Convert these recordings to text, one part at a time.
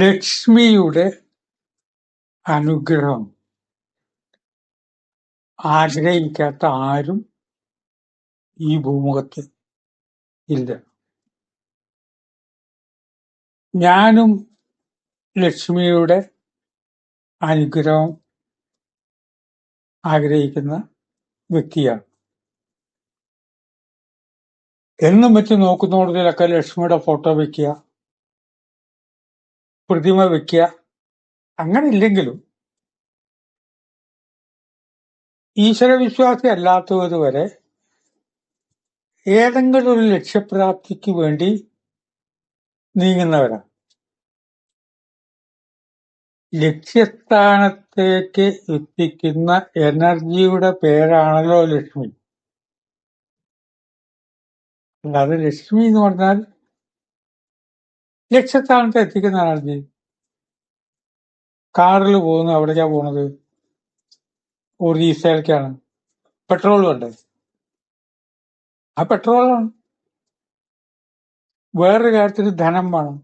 ലക്ഷ്മിയുടെ അനുഗ്രഹം ആഗ്രഹിക്കാത്ത ആരും ഈ ഭൂമുഖത്ത് ഇല്ല. ഞാനും ലക്ഷ്മിയുടെ അനുഗ്രഹം ആഗ്രഹിക്കുന്ന വ്യക്തിയാണ്. എന്നും വെച്ച് നോക്കുന്നിടത്തിലൊക്കെ ലക്ഷ്മിയുടെ ഫോട്ടോ വെക്കുക, പ്രതിമ വെക്കുക, അങ്ങനെ ഇല്ലെങ്കിലും ഈശ്വരവിശ്വാസി അല്ലാത്തവർ വരെ ഏതെങ്കിലും ഒരു ലക്ഷ്യപ്രാപ്തിക്ക് വേണ്ടി നീങ്ങുന്നവരാണ്. ലക്ഷ്യസ്ഥാനത്തേക്ക് എത്തിക്കുന്ന എനർജിയുടെ പേരാണല്ലോ ലക്ഷ്മി. അല്ലാതെ ലക്ഷ്മി എന്ന് പറഞ്ഞാൽ ലക്ഷ്യസ്ഥാനത്ത് എത്തിക്കുന്ന എനർജി. കാറിൽ പോകുന്നു, എവിടേക്കാ പോണത്? ഒറീസയിലേക്കാണ്. പെട്രോൾ വേണ്ടേ? ആ പെട്രോളാണ്. വേറൊരു കാര്യത്തിന് ധനം വേണം.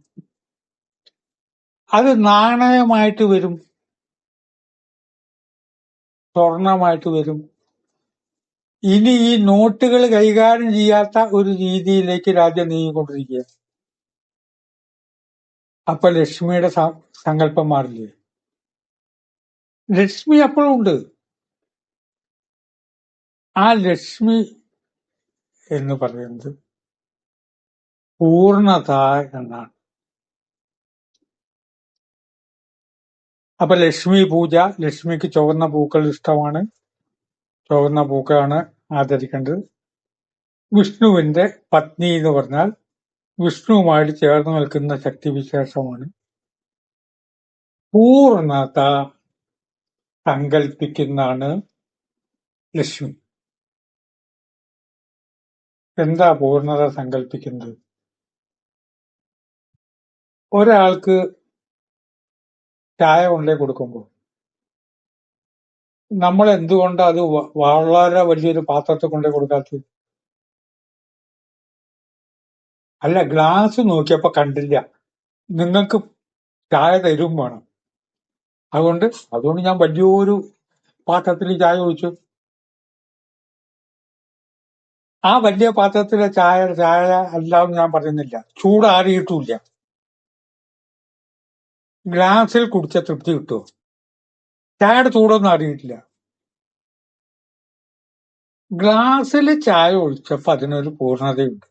അത് നാണയമായിട്ട് വരും, സ്വർണമായിട്ട് വരും. ഇനി ഈ നോട്ടുകൾ കൈകാര്യം ചെയ്യാത്ത ഒരു രീതിയിലേക്ക് രാജ്യം നീങ്ങിക്കൊണ്ടിരിക്കുക. അപ്പൊ ലക്ഷ്മിയുടെ സങ്കല്പം മാറില്ലേ? ലക്ഷ്മി അപ്പോഴും ഉണ്ട്. ആ ലക്ഷ്മി എന്ന് പറയുന്നത് പൂർണ്ണത എന്നാണ്. അപ്പൊ ലക്ഷ്മി പൂജ, ലക്ഷ്മിക്ക് ചുവന്ന പൂക്കൾ ഇഷ്ടമാണ്, ചുവന്ന പൂക്കളാണ് ആദരിക്കേണ്ടത്. വിഷ്ണുവിന്റെ പത്നി എന്ന് പറഞ്ഞാൽ വിഷ്ണുവുമായിട്ട് ചേർന്ന് നിൽക്കുന്ന ശക്തിവിശേഷമാണ്. പൂർണ്ണത സങ്കല്പിക്കുന്നതാണ് ലക്ഷ്മി. എന്താ പൂർണ്ണത സങ്കല്പിക്കുന്നത്? ഒരാൾക്ക് ചായ കൊണ്ടേ കൊടുക്കുമ്പോൾ നമ്മൾ എന്തുകൊണ്ട് അത് വളരെ വലിയൊരു പാത്രത്തിൽ കൊണ്ടേ കൊടുക്കാത്തത്? അല്ല, ഗ്ലാസ് നോക്കിയപ്പോ കണ്ടില്ല, നിങ്ങൾക്ക് ചായ തരും വേണം. അതുകൊണ്ട് ഞാൻ വലിയൊരു പാത്രത്തിൽ ചായ ഒഴിച്ചു. ആ വലിയ പാത്രത്തിലെ ചായ അല്ലാന്ന് ഞാൻ പറയുന്നില്ല, ചൂടാറിയിട്ടുമില്ല. ഗ്ലാസിൽ കുടിച്ച തൃപ്തി കിട്ടുമോ? ചായയുടെ ചൂടൊന്നും അറിയിട്ടില്ല. ഗ്ലാസ്സിൽ ചായ ഒഴിച്ചപ്പോ അതിനൊരു പൂർണ്ണതയുണ്ട്.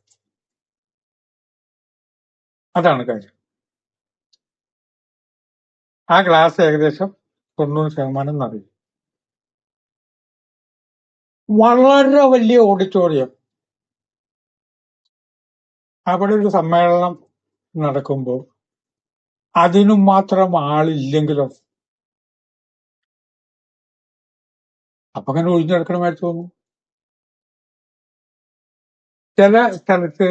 അതാണ് കാര്യം. ആ ഗ്ലാസ് ഏകദേശം 90% നിറയും. വളരെ വലിയ ഓഡിറ്റോറിയം, അവിടെ ഒരു സമ്മേളനം നടക്കുമ്പോൾ അതിനും മാത്രം ആളില്ലെങ്കിലോ? അപ്പൊ അങ്ങനെ ഒഴിഞ്ഞെടുക്കണമായി തോന്നും. ചില സ്ഥലത്ത്,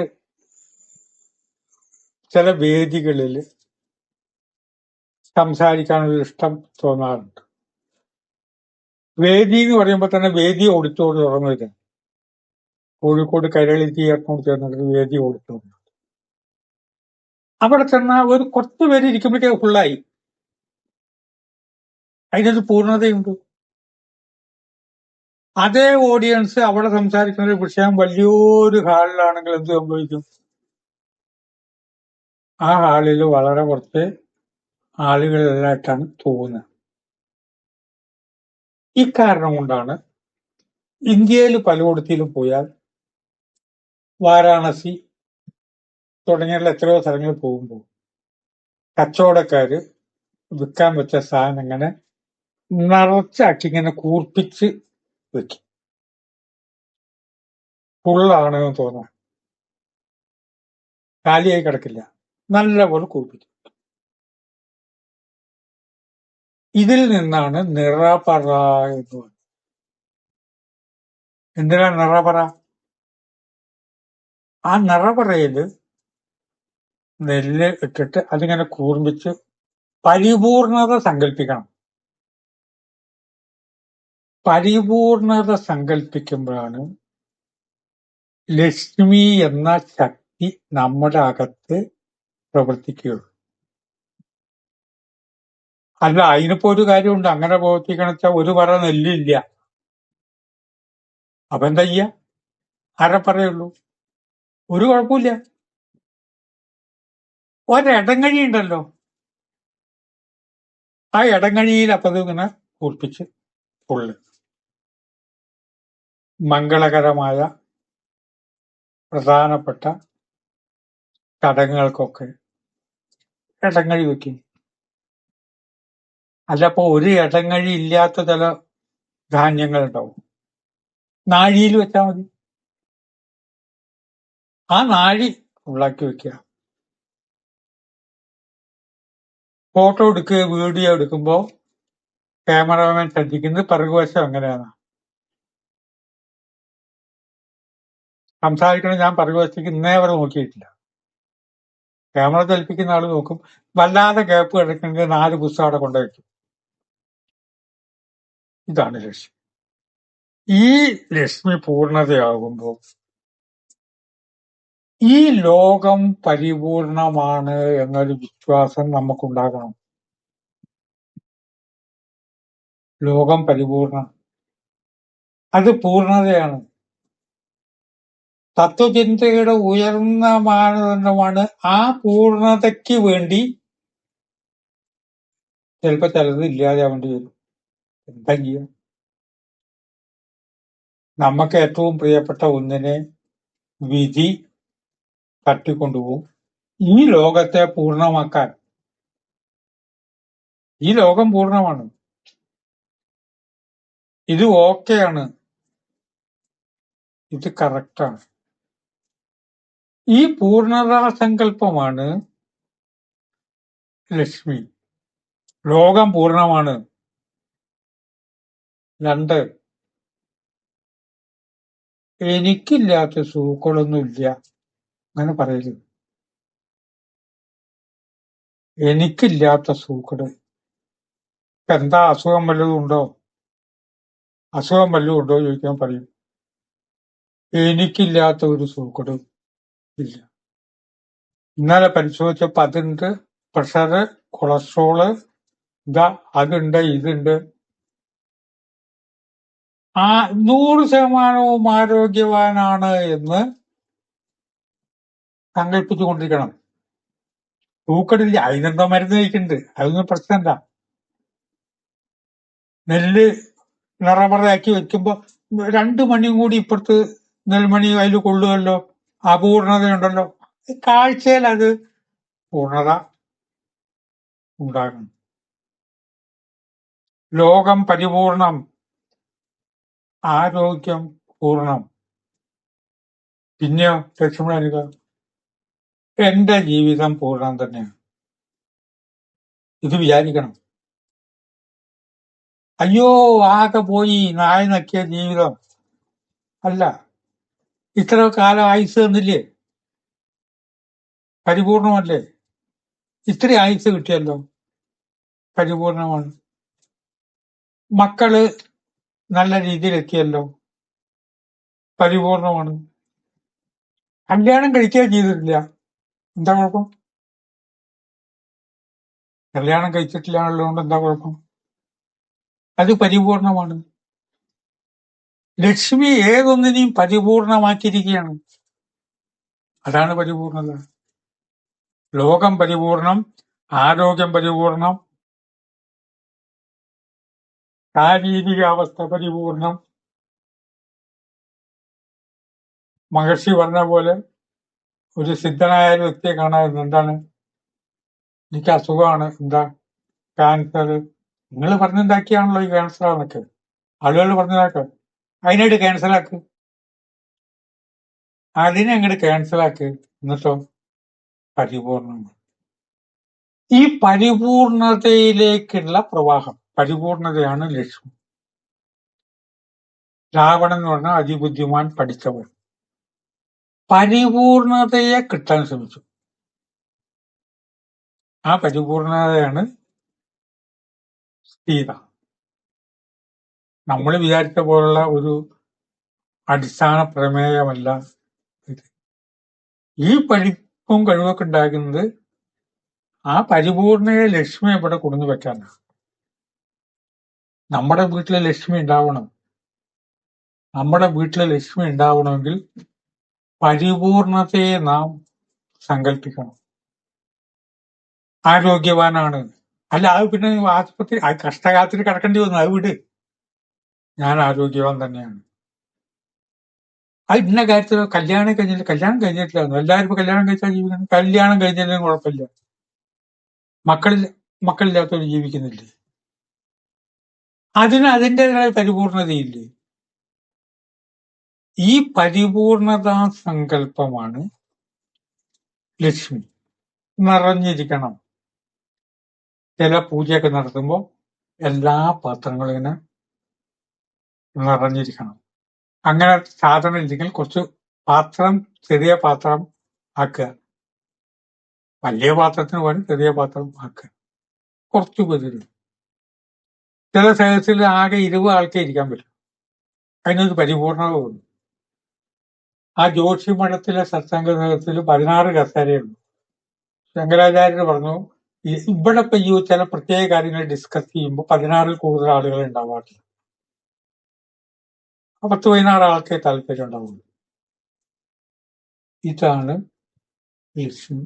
ചില വേദികളിൽ സംസാരിക്കാനൊരു ഇഷ്ടം തോന്നാറുണ്ട്. വേദി എന്ന് പറയുമ്പോൾ തന്നെ വേദി ഓഡിറ്റോറിയം തുറന്നു വരിക. കോഴിക്കോട് കൈരളി തിയേറ്ററിനോട് ചേർന്നിട്ട് വേദി ഓഡിറ്റോറിയം. അവിടെ ചെന്നാൽ ഒരു കുറച്ച് പേര് ഇരിക്കുമ്പോഴേക്ക് ഫുള്ളായി. അതിനൊരു പൂർണ്ണതയുണ്ട്. അതേ ഓഡിയൻസ് അവിടെ സംസാരിക്കുന്ന ഒരു വിഷയം വലിയൊരു ഹാളിലാണെങ്കിൽ എന്ത് സംഭവിക്കും? ആ ഹാളിൽ വളരെ കുറച്ച് ആളുകളായിട്ടാണ് തോന്നുന്നത്. ഇക്കാരണം കൊണ്ടാണ് ഇന്ത്യയിൽ പലയിടത്തിലും പോയാൽ, വാരാണസി തുടങ്ങിയുള്ള എത്രയോ സ്ഥലങ്ങളിൽ പോകുമ്പോൾ കച്ചവടക്കാര് വിൽക്കാൻ വെച്ച സാധനം ഇങ്ങനെ നിറച്ചാക്കി ഇങ്ങനെ കൂർപ്പിച്ച് വെക്കും. ഫുള്ളാണെന്ന് തോന്നാൻ, കാലിയായി കിടക്കില്ല, നല്ലപോലെ കൂർപ്പിക്കും. ഇതിൽ നിന്നാണ് നിറപറ എന്ന് പറയുന്നത്. എന്തിനാ നിറപറ? ആ നിറപറയില് നെല്ല് ഇട്ടിട്ട് അതിങ്ങനെ കൂർപ്പിച്ച് പരിപൂർണത സങ്കല്പിക്കണം. പരിപൂർണത സങ്കല്പിക്കുമ്പോഴാണ് ലക്ഷ്മി എന്ന ശക്തി നമ്മുടെ അകത്ത് പ്രവർത്തിക്കുകയുള്ളൂ. അല്ല, അതിനിപ്പോ ഒരു കാര്യമുണ്ട്. അങ്ങനെ പ്രവർത്തിക്കണം വെച്ചാൽ ഒരു പറ നെല്ലില്ല. അപ്പൊ എന്താ ചെയ്യാ? അരപ്പറയുള്ളൂ. ഒരു കുഴപ്പമില്ല. ഒരിടങ്ങഴി ഉണ്ടല്ലോ, ആ ഇടങ്ങഴിയിൽ അപ്പൊ ഇത് ഇങ്ങനെ കൂർപ്പിച്ച് ഫുള്ള് മംഗളകരമായ പ്രധാനപ്പെട്ട ചടങ്ങുകൾക്കൊക്കെ ഇടങ്ങഴി വെക്കും. അല്ലപ്പോ ഒരു ഇടങ്ങഴി ഇല്ലാത്ത ചില ധാന്യങ്ങൾ ഉണ്ടാവും, നാഴിയിൽ വെച്ചാൽ മതി. ആ നാഴി ഫുള്ളാക്കി വെക്കുക. ഫോട്ടോ എടുക്കുക, വീഡിയോ എടുക്കുമ്പോ ക്യാമറമാൻ ശ്രദ്ധിക്കുന്നത് പിറകുവശം എങ്ങനെയാണ് സംസാരിക്കണം. ഞാൻ പിറകുവശത്തേക്ക് ഇന്നേ വരെ നോക്കിയിട്ടില്ല. ക്യാമറ ചലിപ്പിക്കുന്ന ആള് നോക്കും. വല്ലാതെ ഗ്യാപ്പ് കിടക്കുന്നത് 4 പുസ്തകം അവിടെ കൊണ്ടുവയ്ക്കും. ഇതാണ് ലക്ഷ്മി. ഈ ലക്ഷ്മി പൂർണ്ണതയാകുമ്പോൾ ഈ ലോകം പരിപൂർണമാണ് എന്നൊരു വിശ്വാസം നമുക്കുണ്ടാകണം. ലോകം പരിപൂർണ, അത് പൂർണ്ണതയാണ്. തത്വചിന്തയുടെ ഉയർന്ന മാനദണ്ഡമാണ്. ആ പൂർണ്ണതയ്ക്ക് വേണ്ടി ചിലപ്പോ ചിലത് ഇല്ലാതാവേണ്ടി വരും. എന്താ ചെയ്യാ? നമുക്ക് ഏറ്റവും പ്രിയപ്പെട്ട ഒന്നിനെ വിധി തട്ടിക്കൊണ്ടുപോകും. ഈ ലോകത്തെ പൂർണ്ണമാക്കാൻ. ഈ ലോകം പൂർണ്ണമാണ്, ഇത് ഓക്കെയാണ്, ഇത് കറക്റ്റാണ്. ഈ പൂർണ്ണതാ സങ്കല്പമാണ് ലക്ഷ്മി. ലോകം പൂർണ്ണമാണ്. 2, എനിക്കില്ലാത്ത സൂക്കളൊന്നുമില്ല. അങ്ങനെ പറയരുത്. എനിക്കില്ലാത്ത സൂക്കട്. എന്താ, അസുഖം വല്ലതും ഉണ്ടോ? അസുഖം വല്ലതും ഉണ്ടോ ചോദിക്കാൻ പറയും, എനിക്കില്ലാത്ത ഒരു സൂക്കട് ഇല്ല. ഇന്നലെ പരിശോധിച്ചപ്പോ അതുണ്ട്, പ്രഷറ്, കൊളസ്ട്രോള്, ഇതാ അതുണ്ട്, ഇതുണ്ട്. 100% ആരോഗ്യവാനാണ് എന്ന് സങ്കല്പിച്ചുകൊണ്ടിരിക്കണം. സൂക്കടില്ല, അതിനെന്തോ മരുന്ന് കഴിക്കുന്നുണ്ട്, അതൊന്നും പ്രശ്നമല്ല. നെല്ല് നിറപറയാക്കി വെക്കുമ്പോ 2 മണിയും കൂടി ഇപ്പുറത്ത് നെൽമണി അതിൽ കൊള്ളുമല്ലോ, അപൂർണതയുണ്ടല്ലോ. കാഴ്ചയിൽ അത് പൂർണ്ണത ഉണ്ടാകണം. ലോകം പരിപൂർണം, ആരോഗ്യം പൂർണ്ണം. പിന്നെയോ ലക്ഷ്മണനിക, എന്റെ ജീവിതം പൂർണ്ണം തന്നെയാണ്. ഇത് വിചാരിക്കണം. അയ്യോ ആകെ പോയി, നായ നക്കിയ ജീവിതം അല്ല. ഇത്ര കാലം ആയുസ് തന്നില്ലേ, പരിപൂർണമല്ലേ. ഇത്ര ആയുസ് കിട്ടിയല്ലോ, പരിപൂർണമാണ്. മക്കള് നല്ല രീതിയിൽ എത്തിയല്ലോ, പരിപൂർണമാണ്. കല്യാണം കഴിക്കുക ചെയ്തിട്ടില്ല, എന്താ കുഴപ്പം? കല്യാണം കഴിച്ചിട്ടില്ല എന്നുള്ളതുകൊണ്ട് എന്താ കുഴപ്പം? അത് പരിപൂർണമാണ്. ലക്ഷ്മി ഏതൊന്നിനെയും പരിപൂർണമാക്കിയിരിക്കുകയാണ്. അതാണ് പരിപൂർണത. ലോകം പരിപൂർണം, ആരോഗ്യം പരിപൂർണം, ശാരീരിക അവസ്ഥ പരിപൂർണം. മഹർഷി പറഞ്ഞ പോലെ ഒരു സിദ്ധനായ ഒരു വ്യക്തിയെ കാണാറുണ്ട്. എന്താണ്, എനിക്ക് അസുഖമാണ്, എന്താ, ക്യാൻസർ. നിങ്ങൾ പറഞ്ഞുണ്ടാക്കിയാണല്ലോ ഈ ക്യാൻസർ ആണെന്നൊക്കെ ആളുകൾ പറഞ്ഞതാക്ക. അതിനായിട്ട് ക്യാൻസലാക്ക്, അതിനെ അങ്ങോട്ട് ക്യാൻസലാക്ക്. എന്നിട്ടോ പരിപൂർണമാണ്. ഈ പരിപൂർണതയിലേക്കുള്ള പ്രവാഹം, പരിപൂർണതയാണ് ലക്ഷ്മി. രാവണൻ എന്ന് പറഞ്ഞാൽ അതിബുദ്ധിമാൻ, പഠിച്ചവൻ. പരിപൂർണതയെ കിട്ടാൻ ശ്രമിച്ചു. ആ പരിപൂർണതയാണ് സീത. നമ്മൾ വിചാരിച്ച പോലുള്ള ഒരു അടിസ്ഥാന പ്രമേയമല്ല ഇത്. ഈ പഠിപ്പും കഴിവൊക്കെ ഉണ്ടാക്കുന്നത് ആ പരിപൂർണയെ ലക്ഷ്മി ഇവിടെ കൊണ്ടു വെക്കാനാണ്. നമ്മുടെ വീട്ടിലെ ലക്ഷ്മി ഉണ്ടാവണം. നമ്മുടെ വീട്ടിലെ ലക്ഷ്മി ഉണ്ടാവണമെങ്കിൽ പരിപൂർണതയെ നാം സങ്കല്പിക്കണം. ആരോഗ്യവാനാണ്. അല്ല, അത് പിന്നെ ആശുപത്രി കഷ്ടകാലത്തിന് കിടക്കേണ്ടി വന്നു, അത് വിട്. ഞാൻ ആരോഗ്യവാൻ തന്നെയാണ്. അത് ഇന്ന കാര്യത്തിൽ കല്യാണം കഴിഞ്ഞിട്ടില്ല. എല്ലാവരും ഇപ്പൊ കല്യാണം കഴിച്ചാൽ ജീവിക്കണം. കല്യാണം കഴിഞ്ഞാലും കുഴപ്പമില്ല. മക്കളില്ലാത്തവർ ജീവിക്കുന്നില്ലേ? അതിന് അതിൻ്റെതായ പരിപൂർണതയില്ലേ? ഈ പരിപൂർണതാ സങ്കല്പമാണ് ലക്ഷ്മി. നിറഞ്ഞിരിക്കണം. ചില പൂജയൊക്കെ നടത്തുമ്പോൾ എല്ലാ പാത്രങ്ങളും ഇങ്ങനെ നിറഞ്ഞിരിക്കണം. അങ്ങനെ സാധനം ഇല്ലെങ്കിൽ കുറച്ച് പാത്രം, ചെറിയ പാത്രം ആക്കുക. വലിയ പാത്രത്തിന് പോലും ചെറിയ പാത്രം ആക്കുക. കുറച്ചു പേര്. ചില സദസ്സിൽ ആകെ 20 ആൾക്കേ ഇരിക്കാൻ പറ്റും. അതിനൊരു പരിപൂർണത തോന്നും. ആ ജോഷി മഠത്തിലെ സത്സംഗ സദസ്സിൽ 16 കസേരയുള്ളൂ. ശങ്കരാചാര്യർ പറഞ്ഞു, ഇവിടെ ഇപ്പൊ ഈ ചില പ്രത്യേക കാര്യങ്ങൾ ഡിസ്കസ് ചെയ്യുമ്പോൾ 16 കൂടുതൽ ആളുകൾ ഉണ്ടാവാറില്ല. 10-16 ആൾക്കേ താല്പര്യം ഉണ്ടാവുള്ളൂ. ഇതാണ് ലക്ഷ്മി.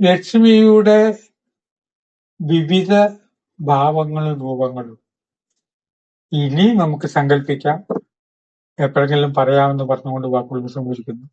ലക്ഷ്മിയുടെ വിവിധ ഭാവങ്ങളും രൂപങ്ങളും ഇനി നമുക്ക് സങ്കല്പിക്കാം. എപ്പോഴെങ്കിലും പറയാമെന്ന് പറഞ്ഞുകൊണ്ട് വാക്കുകൾ സംഭവിക്കുന്നു.